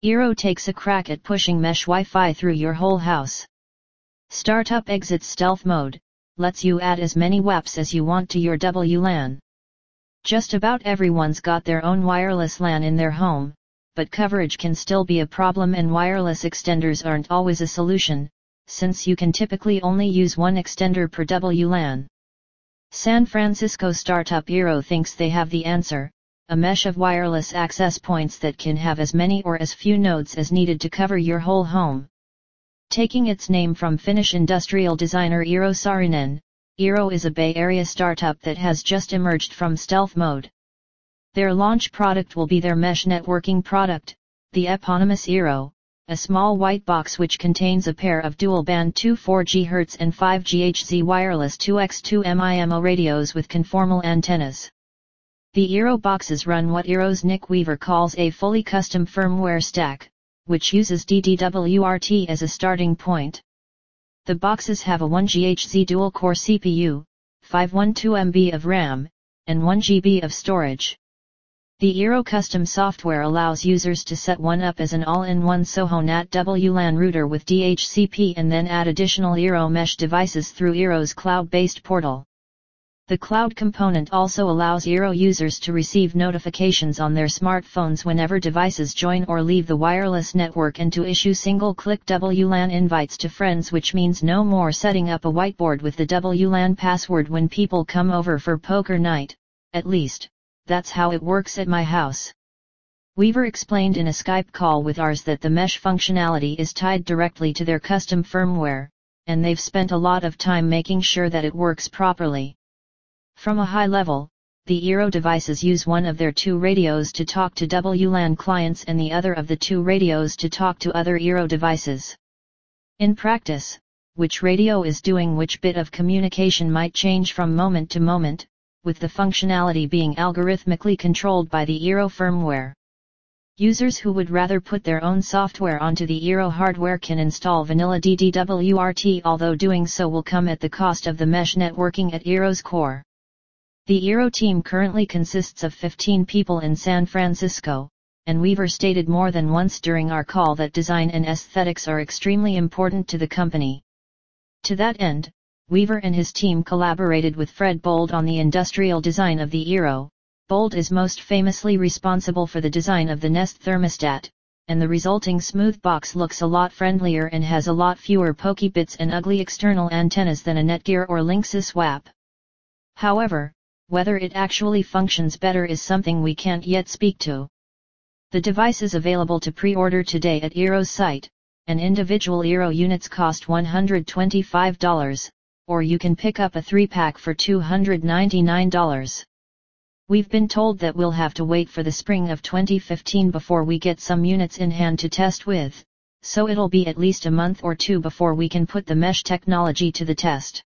Eero takes a crack at pushing mesh Wi-Fi through your whole house. Startup exits stealth mode, lets you add as many WAPs as you want to your WLAN. Just about everyone's got their own wireless LAN in their home, but coverage can still be a problem and wireless extenders aren't always a solution, since you can typically only use one extender per WLAN. San Francisco startup Eero thinks they have the answer, a mesh of wireless access points that can have as many or as few nodes as needed to cover your whole home. Taking its name from Finnish industrial designer Eero Saarinen, Eero is a Bay Area startup that has just emerged from stealth mode. Their launch product will be their mesh networking product, the eponymous Eero, a small white box which contains a pair of dual-band 24 GHz and 5 GHz wireless 2x2 MIMO radios with conformal antennas. The Eero boxes run what Eero's Nick Weaver calls a fully custom firmware stack, which uses DDWRT as a starting point. The boxes have a 1 GHz dual-core CPU, 512 MB of RAM, and 1 GB of storage. The Eero custom software allows users to set one up as an all-in-one Soho NAT WLAN router with DHCP and then add additional Eero mesh devices through Eero's cloud-based portal. The cloud component also allows Eero users to receive notifications on their smartphones whenever devices join or leave the wireless network and to issue single-click WLAN invites to friends, which means no more setting up a whiteboard with the WLAN password when people come over for poker night. At least, that's how it works at my house. Weaver explained in a Skype call with ours that the mesh functionality is tied directly to their custom firmware, and they've spent a lot of time making sure that it works properly. From a high level, the Eero devices use one of their two radios to talk to WLAN clients and the other of the two radios to talk to other Eero devices. In practice, which radio is doing which bit of communication might change from moment to moment, with the functionality being algorithmically controlled by the Eero firmware. Users who would rather put their own software onto the Eero hardware can install vanilla DDWRT, although doing so will come at the cost of the mesh networking at Eero's core. The Eero team currently consists of 15 people in San Francisco, and Weaver stated more than once during our call that design and aesthetics are extremely important to the company. To that end, Weaver and his team collaborated with Fred Bold on the industrial design of the Eero. Bold is most famously responsible for the design of the Nest thermostat, and the resulting smooth box looks a lot friendlier and has a lot fewer pokey bits and ugly external antennas than a Netgear or Linksys WAP. However, whether it actually functions better is something we can't yet speak to. The device is available to pre-order today at Eero's site, and individual Eero units cost $125, or you can pick up a 3-pack for $299. We've been told that we'll have to wait for the spring of 2015 before we get some units in hand to test with, so it'll be at least a month or two before we can put the mesh technology to the test.